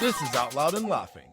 This is Out Loud and Laughing.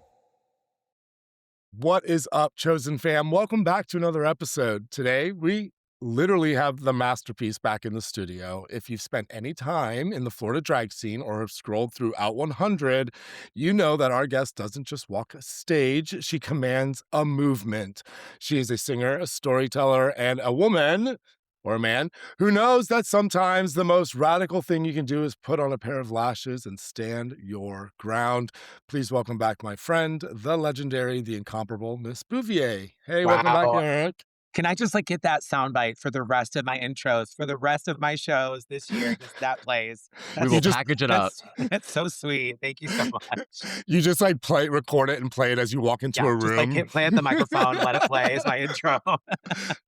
What is up, Chosen fam? Welcome back to another episode. Today, we literally have the masterpiece back in the studio. If you've spent any time in the Florida drag scene or have scrolled through Out 100, you know that our guest doesn't just walk a stage, she commands a movement. She is a singer, a storyteller, and a woman or a man who knows that sometimes the most radical thing you can do is put on a pair of lashes and stand your ground. Please welcome back my friend, the legendary, the incomparable Miss Bouvier. Hey, welcome back, Wow. Eric. Can I just get that soundbite for the rest of my intros, for the rest of my shows this year? Just that plays. We You will That's just package it up. that's so sweet. Thank you so much. you just play, record it, and play it as you walk into Yeah, a just room. hit play at the microphone, let it play as my intro.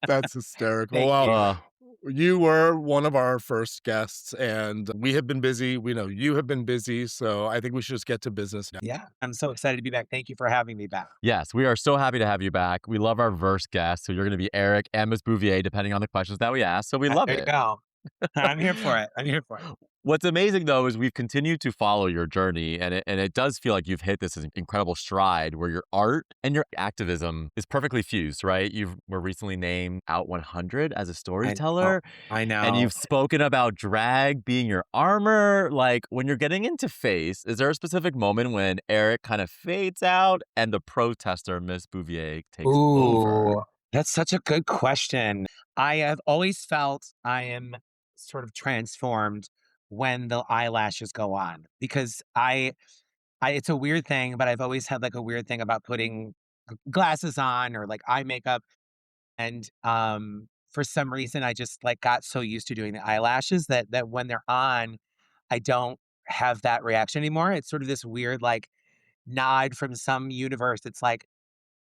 That's hysterical. Thank Well, you. you were one of our first guests, and we have been busy. We know you have been busy, so I think we should just get to business now. Yeah, I'm so excited to be back. Thank you for having me back. Yes, we are so happy to have you back. We love our verse guests. So you're going to be Eric and Miss Bouvier, depending on the questions that we ask. So we love There you it. go. I'm here for it. I'm here for it. What's amazing, though, is we've continued to follow your journey, and it does feel like you've hit this incredible stride where your art and your activism is perfectly fused, right? You were recently named Out 100 as a storyteller, I and know. you've spoken about drag being your armor. Like, when you're getting into face, is there a specific moment when Eric kind of fades out and the protester, Miss Bouvier, takes over? Ooh, that's such a good question. I have always felt I am sort of transformed when the eyelashes go on because I it's a weird thing, but I've always had a weird thing about putting glasses on or eye makeup. And for some reason I just got so used to doing the eyelashes that when they're on, I don't have that reaction anymore. It's sort of this weird nod from some universe. It's like,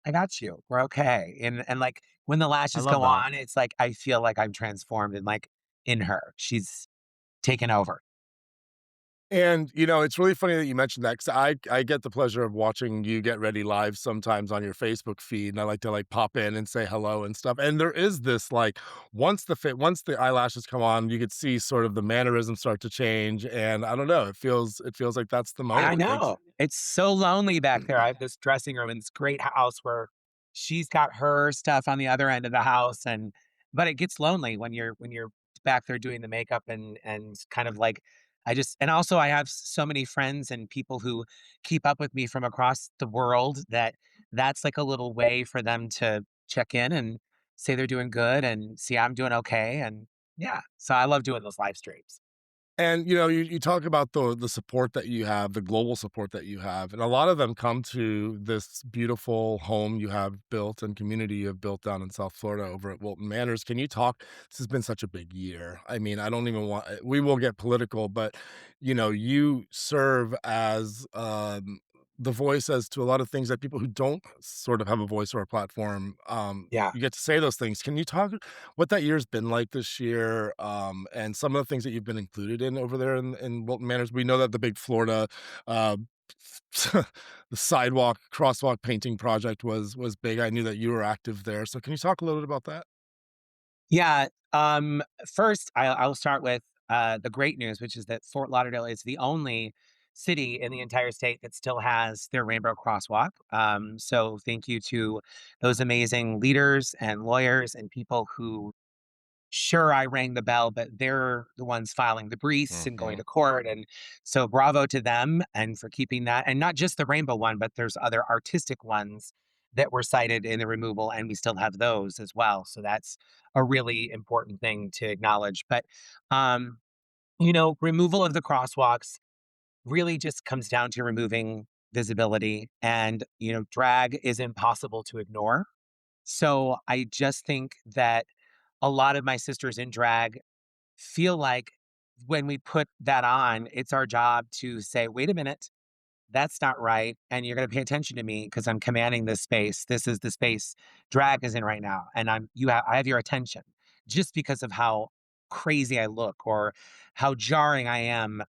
I got you. We're okay. And when the I lashes love go that. on, it's like I feel like I'm transformed and in her. She's taken over. And, it's really funny that you mentioned that because I get the pleasure of watching you get ready live sometimes on your Facebook feed, and I like to pop in and say hello and stuff. And there is this once the eyelashes come on, you could see sort of the mannerisms start to change, and I don't know, it feels like that's the I moment. Thanks. know. It's so lonely back there. I have this dressing room in this great house where she's got her stuff on the other end of the house but it gets lonely when you're back there doing the makeup and kind of I just and also I have so many friends and people who keep up with me from across the world that's a little way for them to check in and say they're doing good and see I'm doing okay and yeah. So I love doing those live streams. And, you talk about the support that you have, the global support that you have, and a lot of them come to this beautiful home you have built and community you have built down in South Florida over at Wilton Manors. Can you talk? This has been such a big year. I mean, I don't even want, we will get political, but, you serve as the voice as to a lot of things that people who don't sort of have a voice or a platform, Yeah. you get to say those things. Can you talk what that year's been like this year, and some of the things that you've been included in over there in Wilton Manors? We know that the big Florida, uh, the sidewalk crosswalk painting project was big. I knew that you were active there. So can you talk a little bit about that? Yeah. First, I'll start with the great news, which is that Fort Lauderdale is the only city in the entire state that still has their rainbow crosswalk. So thank you to those amazing leaders and lawyers and people who, sure, I rang the bell, but they're the ones filing the briefs and going Mhm. to court. And so bravo to them and for keeping that. And not just the rainbow one, but there's other artistic ones that were cited in the removal, and we still have those as well. So that's a really important thing to acknowledge. But, um, removal of the crosswalks really just comes down to removing visibility. And, drag is impossible to ignore. So I just think that a lot of my sisters in drag feel like when we put that on, it's our job to say, wait a minute, that's not right. And you're going to pay attention to me because I'm commanding this space. This is the space drag is in right now. And I have your attention just because of how crazy I look or how jarring I am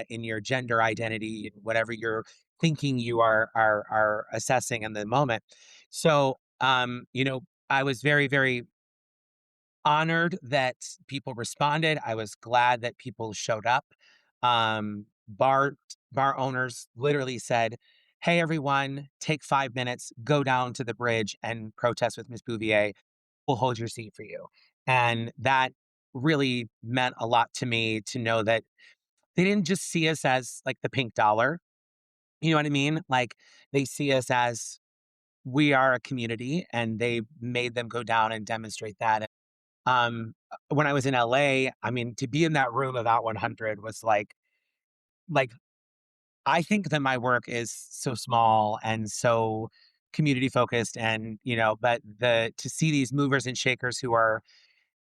in your gender identity, whatever you're thinking you are assessing in the moment. So, I was very, very honored that people responded. I was glad that people showed up. Bart bar owners literally said, "Hey, everyone, take 5 minutes, go down to the bridge and protest with Miss Bouvier. We'll hold your seat for you." And that really meant a lot to me to know that they didn't just see us as like the pink dollar. You know what I mean? Like they see us as we are a community and they made them go down and demonstrate that. When I was in LA, I mean, to be in that room of Out 100 was like I think that my work is so small and so community focused and, but to see these movers and shakers who are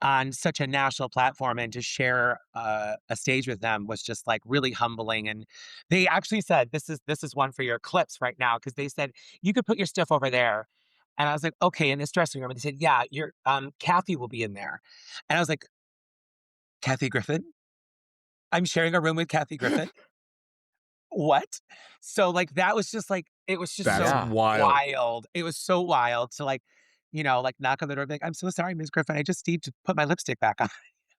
on such a national platform and to share a stage with them was just like really humbling. And they actually said, "This is one for your clips right now," because they said you could put your stuff over there. And I was like, "Okay," in this dressing room. And they said, "Yeah, your Kathy will be in there." And I was like, "Kathy Griffin? I'm sharing a room with Kathy Griffin? What?" So like that was just like it was just That's so Yeah. wild. wild. It was so wild to like, like knock on the door, and be like, "I'm so sorry, Miss Griffin. I just need to put my lipstick back on."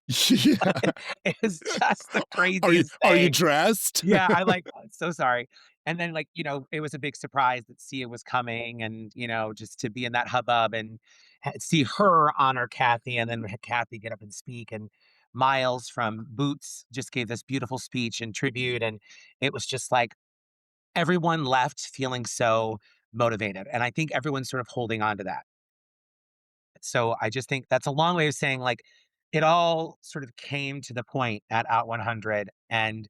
Yeah. It was just the Are you craziest are you thing. dressed? Yeah, I like, so sorry. And then, like, it was a big surprise that Sia was coming and, just to be in that hubbub and see her honor Kathy and then Kathy get up and speak. And Miles from Boots just gave this beautiful speech and tribute. And it was just like everyone left feeling so motivated. And I think everyone's sort of holding on to that. So I just think that's a long way of saying like it all sort of came to the point at Out 100. And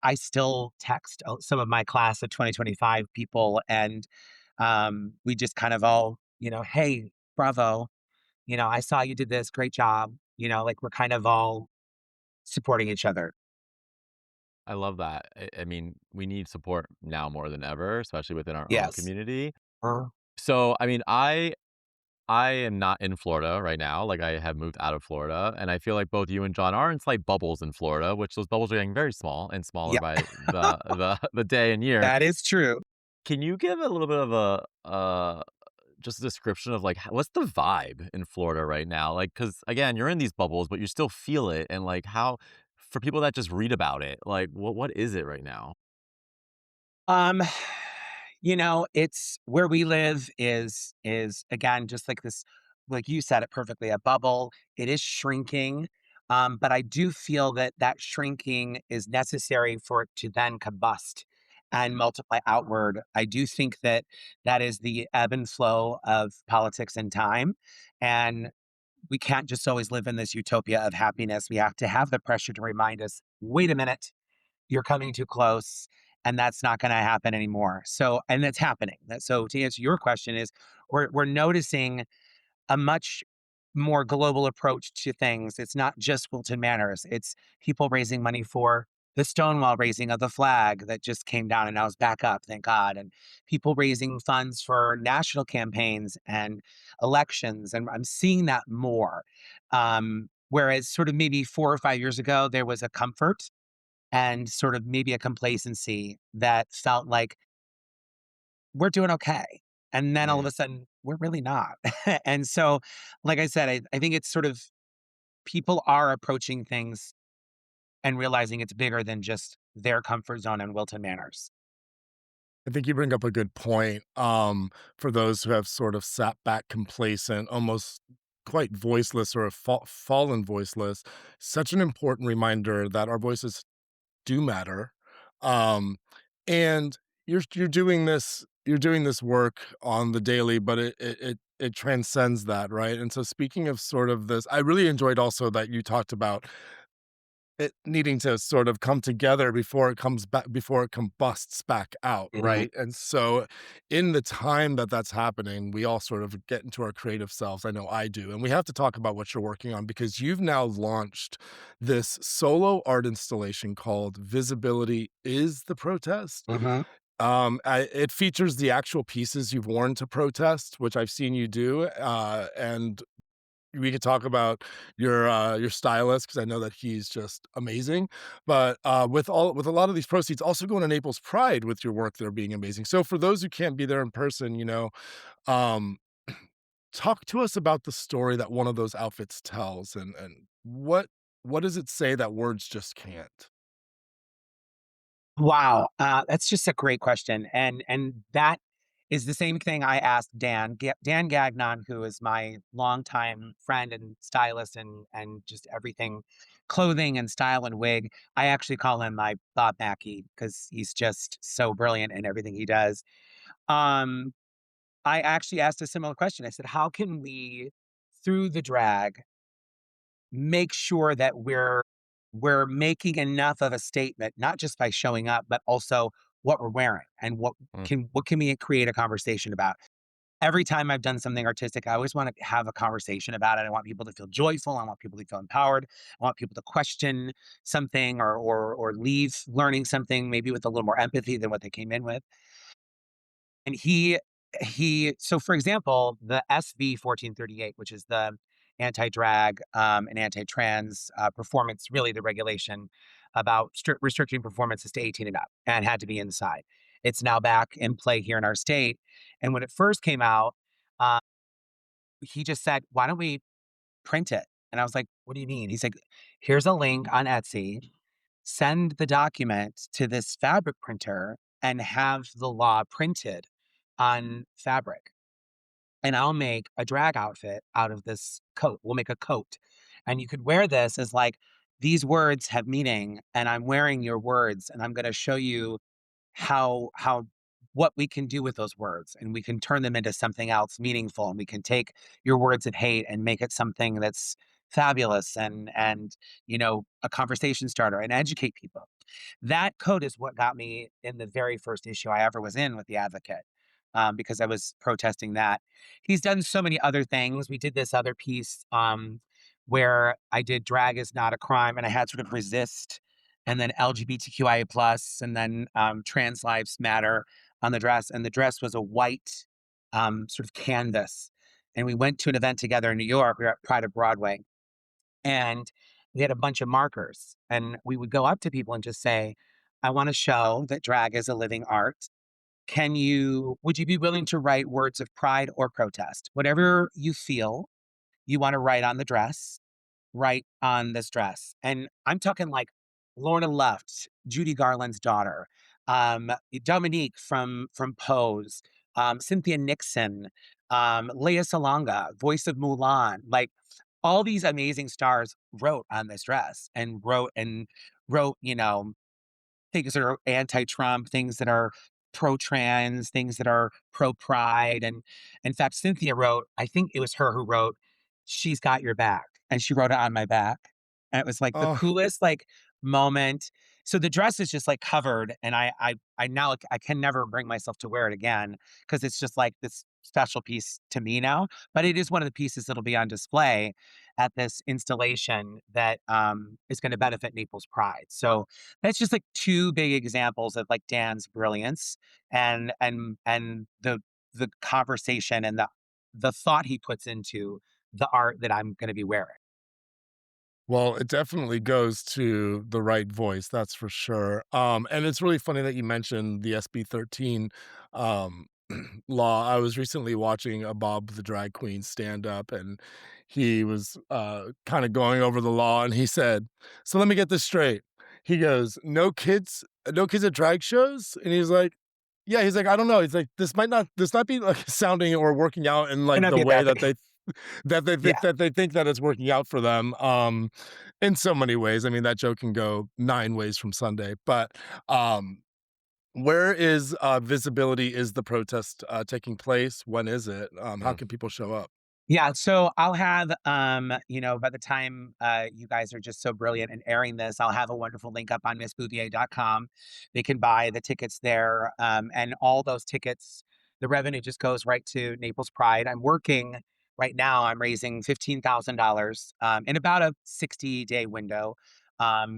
I still text some of my class of 2025 people, and we just kind of all, "Hey, bravo, I saw you did this, great job." Like we're kind of all supporting each other. I love that. I mean, we need support now more than ever, especially within our own Yes. community. Uh, So, I mean, I am not in Florida right now. Like, I have moved out of Florida, and I feel like both you and John are in slight bubbles in Florida, which those bubbles are getting very small and smaller yeah, by the day and year. that is true. Can you give a little bit of a just a description of like what's the vibe in Florida right now? Like, because again, you're in these bubbles, but you still feel it, and like how for people that just read about it, like what is it right now? Um, it's where we live is again just like this, like you said it perfectly, a bubble. It is shrinking. But I do feel that that shrinking is necessary for it to then combust and multiply outward. I do think that that is the ebb and flow of politics and time. And we can't just always live in this utopia of happiness. We have to have the pressure to remind us, wait a minute, you're coming too close and that's not going to happen anymore. So, and that's happening. So to answer your question is we're noticing a much more global approach to things. It's not just Wilton Manors. It's people raising money for the Stonewall raising of the flag that just came down and now is back up, thank God. And people raising funds for national campaigns and elections. And I'm seeing that more. Whereas sort of maybe 4 or 5 years ago, there was a comfort and sort of maybe a complacency that felt like we're doing okay. And then all of Mm. a sudden, we're really not. And so, like I said, I think it's sort of people are approaching things and realizing it's bigger than just their comfort zone and Wilton Manors. I think you bring up a good point. For those who have sort of sat back complacent, almost quite voiceless or have fallen voiceless, such an important reminder that our voices do matter. Um, and you're doing this work on the daily, but it transcends that, right? And so speaking of sort of this, I really enjoyed also that you talked about it needing to sort of come together before it comes back before it combusts back out, Mhm. right? And so in the time that that's happening, we all sort of get into our creative selves. I know I do. And we have to talk about what you're working on because you've now launched this solo art installation called Visibility is the Protest. Mhm. It features the actual pieces you've worn to protest, which I've seen you do, and we could talk about your stylist because I know that he's just amazing. But with a lot of these proceeds also going to Naples Pride with your work there being amazing. So for those who can't be there in person, um, talk to us about the story that one of those outfits tells, and what does it say that words just can't? Wow, that's just a great question, and that is the same thing I asked Dan Gagnon, who is my longtime friend and stylist and just everything, clothing and style and wig. I actually call him my Bob Mackie because he's just so brilliant in everything he does. Um, I actually asked a similar question. I said, "How can we, through the drag, make sure that we're making enough of a statement, not just by showing up, but also what we're wearing and Mm, what can we create a conversation about?" Every time I've done something artistic, I always want to have a conversation about it. I want people to feel joyful. I want people to feel empowered. I want people to question something or leave learning something maybe with a little more empathy than what they came in with. And he so for example, the SV 1438, which is the anti-drag and anti-trans performance, really the regulation about restricting performances to 18 and up and had to be inside. It's now back in play here in our state. And when it first came out, uh, he just said, "Why don't we print it?" And I was like, "What do you mean?" He's like, "Here's a link on Etsy. Send the document to this fabric printer and have the law printed on fabric. And I'll make a drag outfit out of this coat. We'll make a coat. And you could wear this as like, these words have meaning, and I'm wearing your words, and I'm going to show you how what we can do with those words, and we can turn them into something else meaningful, and we can take your words of hate and make it something that's fabulous and a conversation starter and educate people." That code is what got me in the very first issue I ever was in with The Advocate, because I was protesting that. He's done so many other things. We did this other piece where I did drag is not a crime, and I had sort of resist, and then LGBTQIA plus, and then trans lives matter on the dress. And the dress was a white sort of canvas. And we went to an event together in New York. We were at Pride of Broadway, and we had a bunch of markers, and we would go up to people and just say, "I want to show that drag is a living art. Would you be willing to write words of pride or protest? Whatever you feel you want to write on the dress, write on this dress." And I'm talking like Lorna Luft, Judy Garland's daughter, Dominique from Pose, Cynthia Nixon, Lea Salonga, voice of Mulan, like all these amazing stars wrote on this dress and wrote, things that are anti-Trump, things that are pro-trans, things that are pro-pride. And in fact, Cynthia wrote, I think it was her who wrote, "She's got your back." And she wrote it on my back. And it was like the Oh, coolest like moment. So the dress is just like covered. And I now I can never bring myself to wear it again because it's just like this special piece to me now. But it is one of the pieces that'll be on display at this installation that is going to benefit Naples Pride. So that's just like two big examples of like Dan's brilliance and the conversation and the thought he puts into the art that I'm gonna be wearing. well, it definitely goes to the right voice, that's for sure. And it's really funny that you mentioned the SB 13 um, law. I was recently watching a Bob the Drag Queen stand up, and he was kind of going over the law, and he said, "So let me get this straight." He goes, no kids at drag shows?" And he's like, "Yeah." He's like, "I don't know." He's like, this not be like sounding or working out in Might like not the be a way bad that thing. Yeah. they think that it's working out for them, in so many ways. I mean, that joke can go 9 ways from Sunday, but, where is, visibility is the protest, taking place? When is it? How mm, can people show up? Yeah, so I'll have, by the time you guys are just so brilliant in airing this, I'll have a wonderful link up on missbouvier.com. They can buy the tickets there. And all those tickets, the revenue just goes right to Naples Pride. I'm working right now, I'm raising $15,000 in about a 60-day window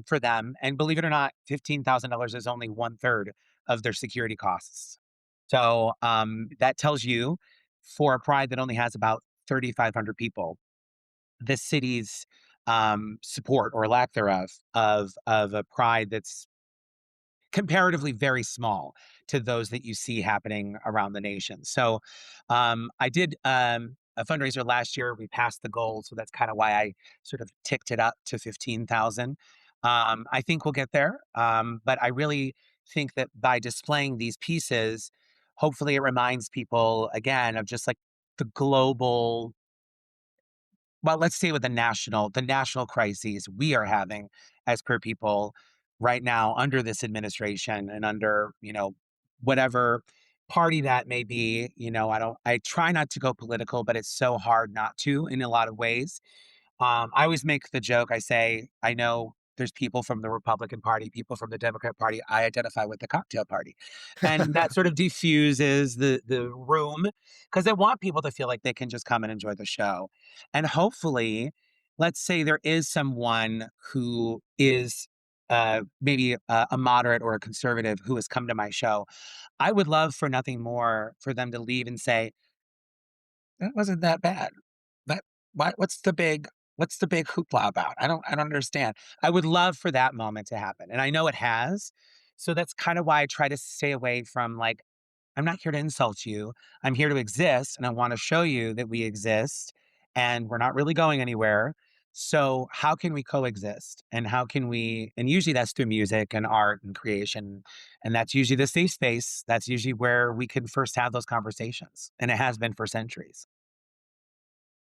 for them. And believe it or not, $15,000 is only one third of their security costs. So that tells you for a pride that only has about 3,500 people, the city's support or lack thereof of a pride that's comparatively very small to those that you see happening around the nation. So I did a fundraiser last year. We passed the goal, so that's kind of why I sort of ticked it up to 15,000. I think we'll get there, but I really think that by displaying these pieces, hopefully it reminds people again of just like the global, well, let's say with the national crises we are having as per people right now under this administration and under, whatever party that may be. I try not to go political, but it's so hard not to in a lot of ways. I always make the joke. I say, I know there's people from the Republican Party, people from the Democrat Party. I identify with the cocktail party. And that sort of diffuses the room because they want people to feel like they can just come and enjoy the show. And hopefully, let's say there is someone who is maybe a moderate or a conservative who has come to my show. I would love for nothing more for them to leave and say, that wasn't that bad. That what's the big hoopla about? I don't understand. I would love for that moment to happen, and I know it has. So that's kind of why I try to stay away from like, I'm not here to insult you. I'm here to exist, and I want to show you that we exist and we're not really going anywhere. So how can we coexist? And how can we, and usually that's through music and art and creation. And that's usually the safe space. That's usually where we can first have those conversations. And it has been for centuries.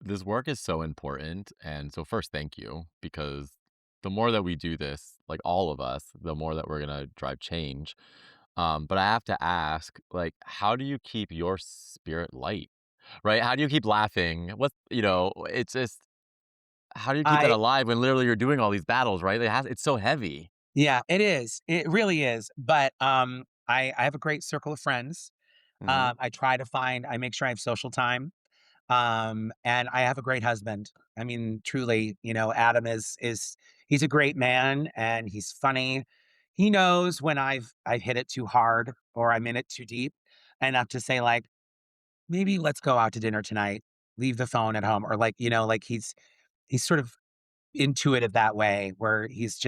This work is so important. And so, first, thank you, because the more that we do this, like all of us, the more that we're going to drive change. But I have to ask, like, how do you keep your spirit light? Right? How do you keep laughing? It's just, how do you keep that I alive when literally you're doing all these battles, right? It's so heavy. Yeah, it is. It really is. But I have a great circle of friends. Hmm. I make sure I have social time. And I have a great husband. I mean, truly, Adam is he's a great man and he's funny. He knows when I've hit it too hard or I'm in it too deep enough to say like, maybe let's go out to dinner tonight. Leave the phone at home, or like, like he's sort of intuitive that way where he's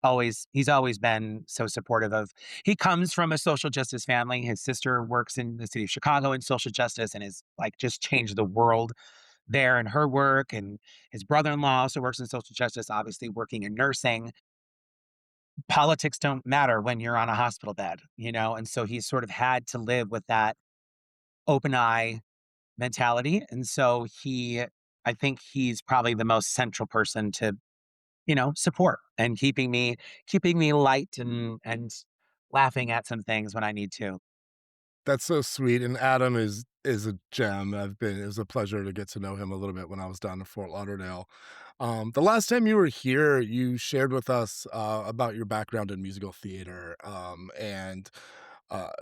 always been so supportive of. He comes from a social justice family. His sister works in the city of Chicago in social justice and is like just changed the world there in her work. And his brother-in-law also works in social justice, obviously working in nursing. Politics don't matter when you're on a hospital bed, and so he's sort of had to live with that open eye mentality. And so I think he's probably the most central person to, support and keeping me light and laughing at some things when I need to. That's so sweet, and Adam is a gem. It was a pleasure to get to know him a little bit when I was down in Fort Lauderdale. The last time you were here, you shared with us, about your background in musical theater, and,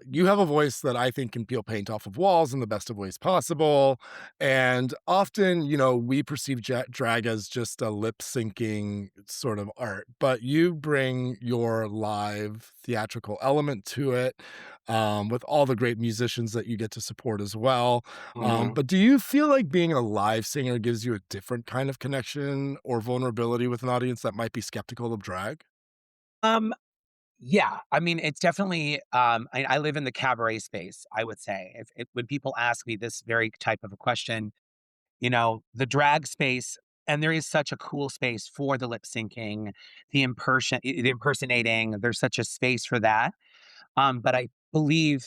you have a voice that I think can peel paint off of walls in the best of ways possible, and often, we perceive drag as just a lip syncing sort of art, but you bring your live theatrical element to it, with all the great musicians that you get to support as well. Mhm. But do you feel like being a live singer gives you a different kind of connection or vulnerability with an audience that might be skeptical of drag? Um, yeah, I mean, it's definitely. I live in the cabaret space. I would say, if when people ask me this very type of a question, the drag space, and there is such a cool space for the lip syncing, the impersonating. There's such a space for that. But I believe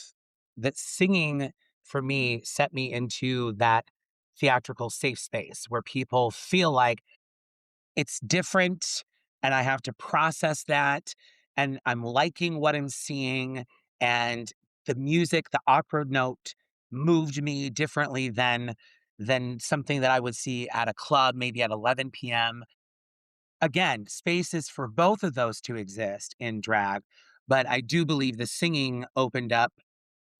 that singing for me set me into that theatrical safe space where people feel like it's different and I have to process that and I'm liking what I'm seeing, and the music, the opera note moved me differently than something that I would see at a club maybe at 11 p.m. Again, spaces for both of those to exist in drag, but I do believe the singing opened up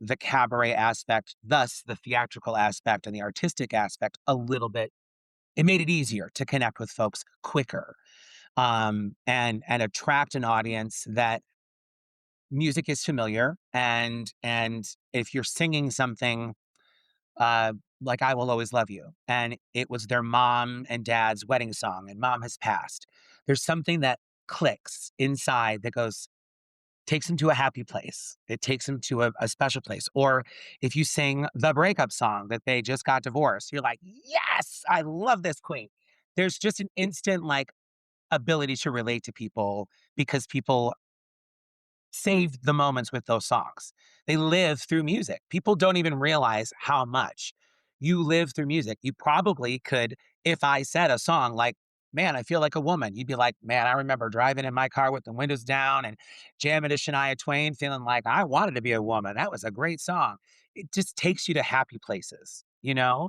the cabaret aspect, thus the theatrical aspect and the artistic aspect a little bit. It made it easier to connect with folks quicker, and attract an audience that music is familiar, and if you're singing something uh, like "I Will Always Love You," and it was their mom and dad's wedding song, and mom has passed. There's something that clicks inside that goes, takes them to a happy place. It takes them to a special place. Or if you sing the breakup song that they just got divorced, you're like, yes, I love this queen. There's just an instant like ability to relate to people because people saved the moments with those songs. They live through music. People don't even realize how much you live through music. You probably could, if I said a song like, man, I feel like a woman, you'd be like, man, I remember driving in my car with the windows down and jamming to Shania Twain, feeling like I wanted to be a woman. That was a great song. It just takes you to happy places, you know?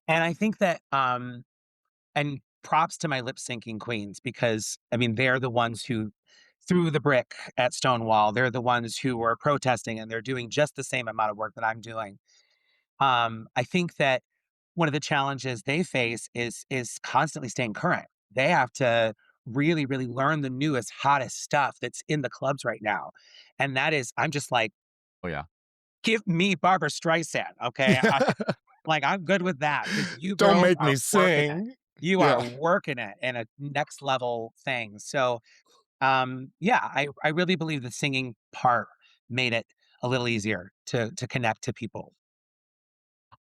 And I think that, and props to my lip syncing queens because I mean, they're the ones who threw the brick at Stonewall. They're the ones who were protesting and they're doing just the same amount of work that I'm doing. I think that one of the challenges they face is constantly staying current. They have to really, really learn the newest, hottest stuff that's in the clubs right now. And that is, I'm just like, Oh yeah. give me Barbara Streisand, okay? Like, I'm good with that because you Don't girls make are me working it. sing. You are Yeah. working it in a next level thing. So, yeah, I really believe the singing part made it a little easier to connect to people.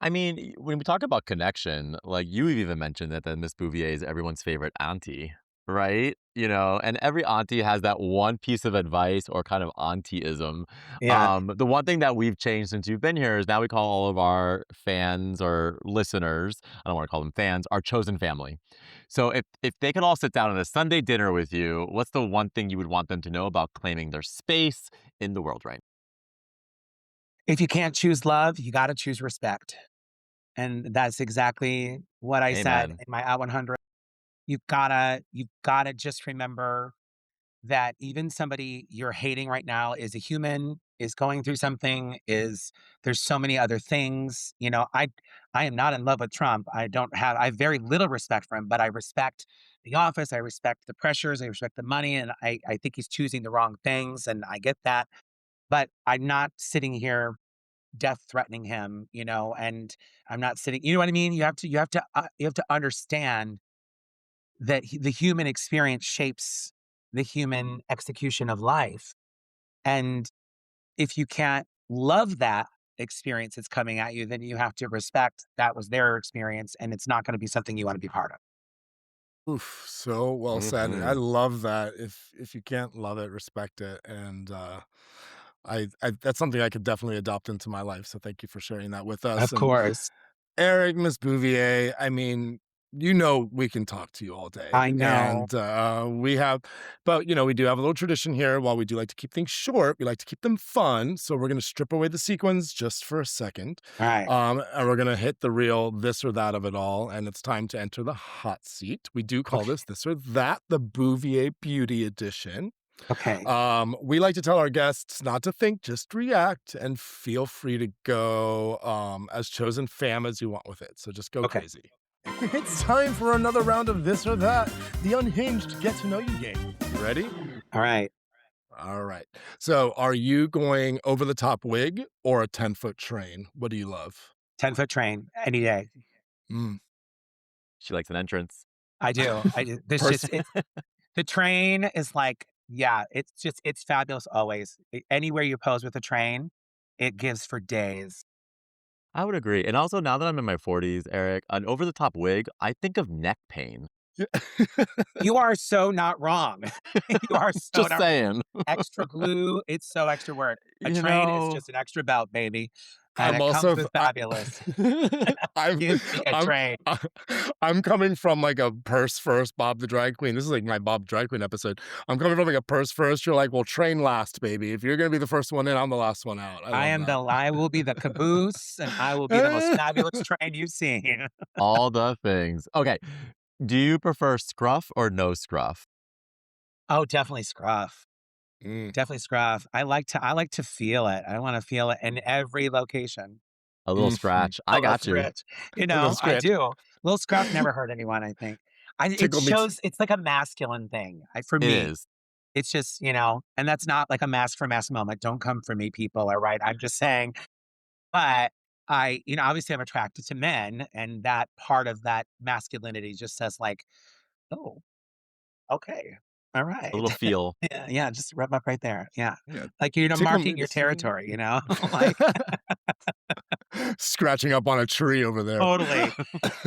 I mean, when we talk about connection, like you even mentioned that Miss Bouvier is everyone's favorite auntie, right? And every auntie has that one piece of advice or kind of auntie-ism. Yeah. The one thing that we've changed since you've been here is now we call all of our fans or listeners, I don't want to call them fans, our chosen family. So if they could all sit down at a Sunday dinner with you, what's the one thing you would want them to know about claiming their space in the world, right? If you can't choose love, you got to choose respect. And that's exactly what I said Amen. in my Out 100. You've gotta just remember that even somebody you're hating right now is a human, is going through something, is there's so many other things. I am not in love with Trump. I have very little respect for him, but I respect the office, I respect the pressures, I respect the money, and I think he's choosing the wrong things, and I get that. But I'm not sitting here death threatening him, and I'm not sitting, you know what I mean? You have to understand that the human experience shapes the human execution of life. And if you can't love that experience that's coming at you, then you have to respect that was their experience and it's not going to be something you want to be part of. Oof, so well said. I Hmm. love that. If you can't love it, respect it. And I that's something I could definitely adopt into my life. So thank you for sharing that with us. Of And course. Eric, Miss Bouvier, I mean, we can talk to you all day. I know. And but we do have a little tradition here. While we do like to keep things short, we like to keep them fun. So we're going to strip away the sequins just for a second. All right. And we're going to hit the real this or that of it all. And it's time to enter the hot seat. We do call Okay. this or that, the Bouvier Beauty Edition. Okay. We like to tell our guests not to think, just react, and feel free to go as chosen fam as you want with it. So just go Okay. crazy. It's time for another round of this or that, the unhinged get to know you game. You ready? All right. All right. So are you going over the top wig or a 10-foot train? What do you love? 10-foot train any day. Mm. She likes an entrance. I do. I do. There's just Person. the train is like, yeah, it's fabulous always. Anywhere you pose with a train, it gives for days. I would agree. And also, now that I'm in my 40s, Eric, an over the top wig, I think of neck pain. Yeah. You are so not wrong. You are so Just not saying. extra glue. It's so extra work. A You train is know, just an extra belt, baby. And I'm it comes also with fabulous. I'm Give me a I'm train. I'm coming from like a purse first Bob the drag queen. This is like my Bob drag queen episode. I'm coming from like a purse first. You're like, well, train last, baby. If you're gonna be the first one in, I'm the last one out. I love that. I will be the caboose and I will be the most fabulous train you've seen. all the things. Okay. Do you prefer scruff or no scruff? Oh, definitely scruff. Mm. Definitely scruff. I like to feel it. I want to feel it in every location. A little Mhm. scratch. A I little got you. scratch. A little I scratch. do. Little scruff never hurt anyone, I think. It Tickle me. shows it's like a masculine thing. For It me, is. it's just, and that's not like a mask for mask moment. Don't come for me, people. All right. I'm just saying, but obviously I'm attracted to men, and that part of that masculinity just says like, oh, okay. All A right. little feel. Yeah, yeah, just rub up right there. Yeah. Yeah. Like you're Tickle me marking to your see. territory, like Scratching up on a tree over there. totally.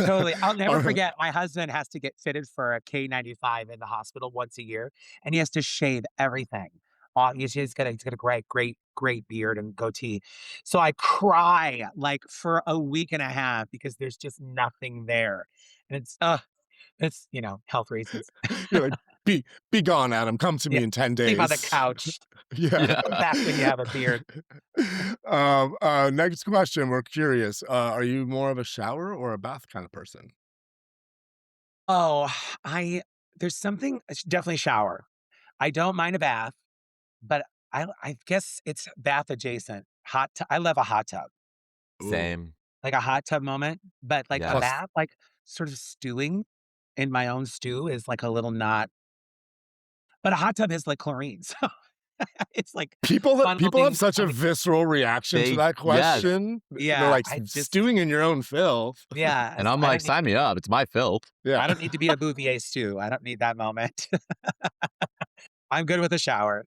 Totally. I'll All never right. forget my husband has to get fitted for a K95 in the hospital once a year, and he has to shave everything. He's got a great beard and goatee. So I cry like for a week and a half because there's just nothing there. And it's, health reasons. You're like, be gone, Adam. Come to Yeah. me in 10 Sleep on the days. couch. Yeah. Yeah. Come back when you have a beard. Next question. We're curious. Are you more of a shower or a bath kind of person? Oh, there's something, definitely shower. I don't mind a bath, but I guess it's bath adjacent. I love a hot tub, Ooh. Same. like a hot tub moment, but like a Yes. Plus, bath, like sort of stewing in my own stew is like a little not, but a hot tub is like chlorine. So it's like people have funneling. such I a mean, visceral reaction to that Yes. question. They're yeah, like stewing in your own filth. yeah. And So I'm like, sign me up. It's my filth. Yeah. I don't need to be a Bouvier stew. I don't need that moment. I'm good with a shower.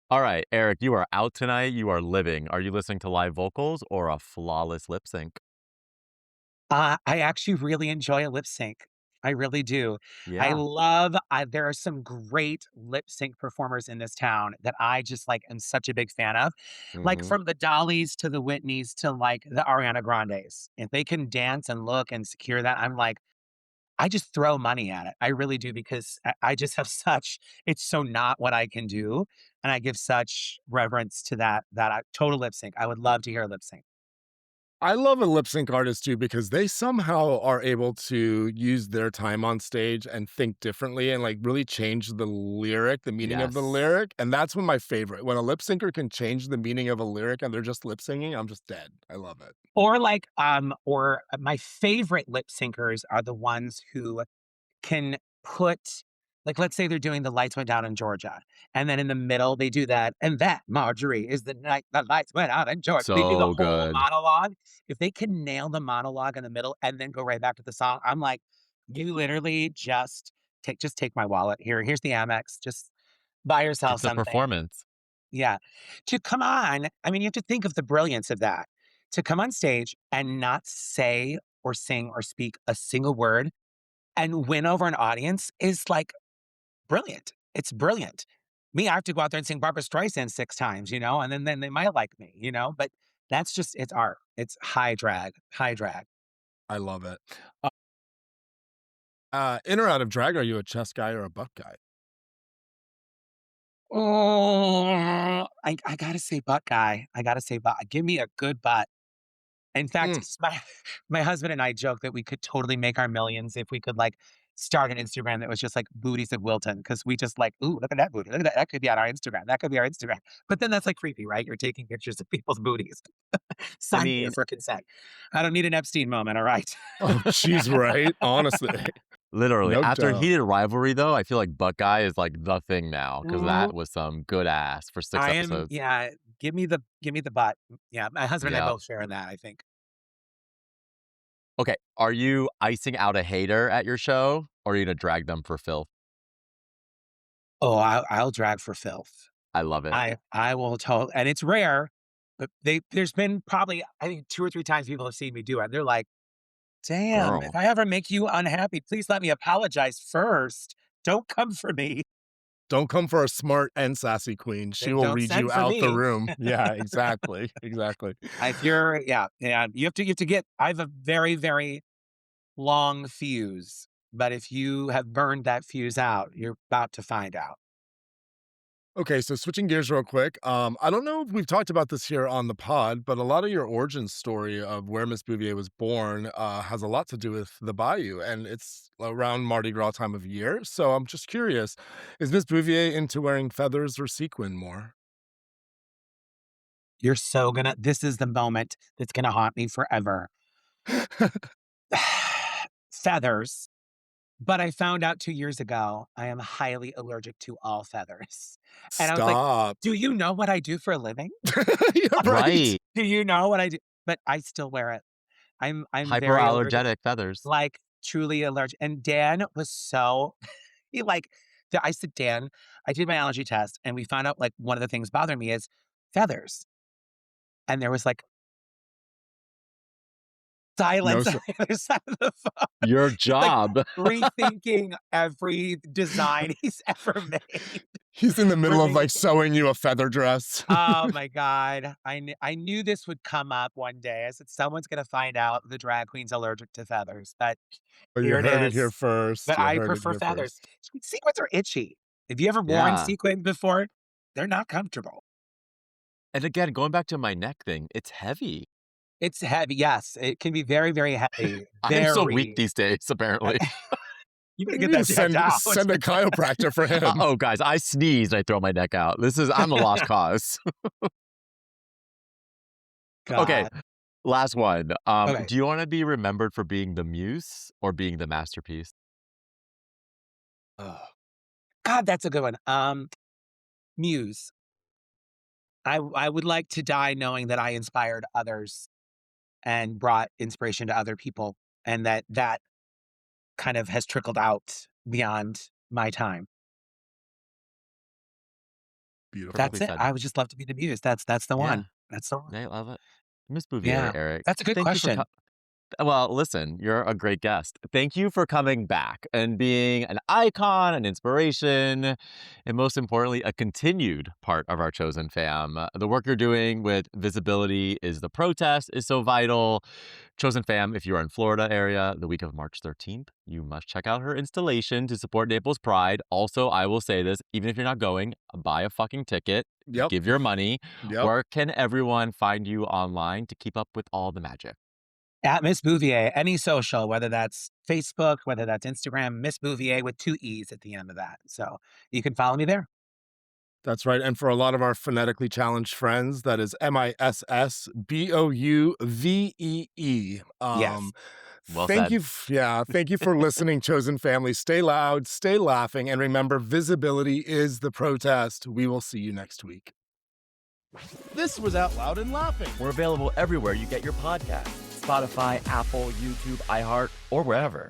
All right, Eric, you are out tonight. You are living. Are you listening to live vocals or a flawless lip sync? I actually really enjoy a lip sync. I really do. Yeah. There are some great lip sync performers in this town that I just like am such a big fan of. Like Hmm. from the Dollies to the Whitneys to like the Ariana Grandes. If they can dance and look and secure that, I'm like, I just throw money at it. I really do because I just have it's so not what I can do. And I give such reverence to total lip sync. I would love to hear a lip sync. I love a lip sync artist too because they somehow are able to use their time on stage and think differently and like really change the lyric, the meaning of the Yes. lyric. And that's when my favorite. When a lip syncer can change the meaning of a lyric and they're just lip singing, I'm just dead. I love it. Or my favorite lip syncers are the ones who can put, like, let's say they're doing The Lights Went Down in Georgia, and then in the middle, they do that, "And that, Marjorie, is the night the lights went out in Georgia." They do the So whole good. monologue. If they can nail the monologue in the middle and then go right back to the song, I'm like, "You literally just take my wallet. Here's the Amex. Just buy yourself It's a something." performance. Yeah. To come on, I mean, you have to think of the brilliance of that. To come on stage and not say or sing or speak a single word and win over an audience is like brilliant. It's brilliant. Me, I have to go out there and sing Barbara Streisand 6 times, and then they might like me, but that's just it's art. It's high drag, high drag. I love it. In or out of drag, are you a chest guy or a butt guy? Oh, I gotta say butt guy. I gotta say butt. Give me a good butt. In fact, Mm, my husband and I joke that we could totally make our millions if we could like start an Instagram that was just like booties of Wilton because we just like, ooh, look at that booty. Look at that. That could be on our Instagram. That could be our Instagram. But then that's like creepy, right? You're taking pictures of people's booties. I Sign here mean, for consent. I don't need an Epstein moment. All right. oh, she's right. Honestly, literally, no after a doubt. heated rivalry, though, I feel like Butt Guy is like the thing now because Mhm. that was some good ass for 6 episodes. Yeah. Give me the butt. Yeah. My husband and I Yeah. both share in that, I think. Okay. Are you icing out a hater at your show or are you going to drag them for filth? Oh, I'll drag for filth. I love it. I will tell, and it's rare, but there's been probably I think 2 or 3 times people have seen me do it. They're like, "Damn, if Girl. I ever make you unhappy, please let me apologize first. Don't come for me. Don't come for a smart and sassy queen. She will Don't read you send for out the me." room. Yeah, exactly. Exactly. If you're yeah, you have to get I have a very, very long fuse, but if you have burned that fuse out, you're about to find out. Okay, so switching gears real quick. I don't know if we've talked about this here on the pod, but a lot of your origin story of where Miss Bouvier was born has a lot to do with the Bayou, and it's around Mardi Gras time of year. So I'm just curious, is Miss Bouvier into wearing feathers or sequin more? This is the moment that's gonna haunt me forever. Feathers. But I found out 2 years ago, I am highly allergic to all feathers. And I was like, Stop. "Do you know what I do for a living? Yeah, right. Right. Do you know what I do?" But I still wear it. I'm very allergic, Hyperallergenic feathers. like, truly allergic. And Dan was so he, like I said, "Dan, I did my allergy test, and we found out, like, one of the things bothering me is feathers." And there was, like silence No, on the other side of the phone. Your He's like job. rethinking every design he's ever made. he's in the middle of like Bringing sewing you a feather dress. Oh my God. I knew this would come up one day. I said, someone's going to find out the drag queen's allergic to feathers. But Well, you here it heard it here is. first. But You I heard it prefer here feathers. first. Sequins are itchy. Have you ever worn Yeah. sequins before? They're not comfortable. And again, going back to my neck thing, it's heavy. It's heavy. Yes, it can be very, very heavy. I am so weak Very. these days, apparently. You gotta You get need that to checked out. send a chiropractor for him. Oh, guys, I sneeze and I throw my neck out. I'm a lost cause. Okay, God. last one. Okay. Do you want to be remembered for being the muse or being the masterpiece? Oh. God, that's a good one. Muse. I would like to die knowing that I inspired others and brought inspiration to other people, and that kind of has trickled out beyond my time. Beautiful. That's Perfectly it. said. I would just love to be the muse. That's the Yeah, one. That's the one. I love it. Miss Bouvier, Yeah. Eric, That's a good thank you for question. well, listen, you're a great guest. Thank you for coming back and being an icon, an inspiration, and most importantly, a continued part of our chosen fam. The work you're doing with Visibility is the Protest is so vital. Chosen fam, if you are in Florida area the week of March 13th, you must check out her installation to support Naples Pride. Also, I will say this, even if you're not going, buy a fucking ticket, Yep. give your money. Yep. Where can everyone find you online to keep up with all the magic? At Miss Bouvier, any social, whether that's Facebook, whether that's Instagram, Miss Bouvier with 2 E's at the end of that. So you can follow me there. That's right. And for a lot of our phonetically challenged friends, that is MISSBOUVEE. Yes. Well Thank said. you. Thank you for listening, Chosen Family. Stay loud, stay laughing, and remember, visibility is the protest. We will see you next week. This was Out Loud and Laughing. We're available everywhere you get your podcasts. Spotify, Apple, YouTube, iHeart, or wherever.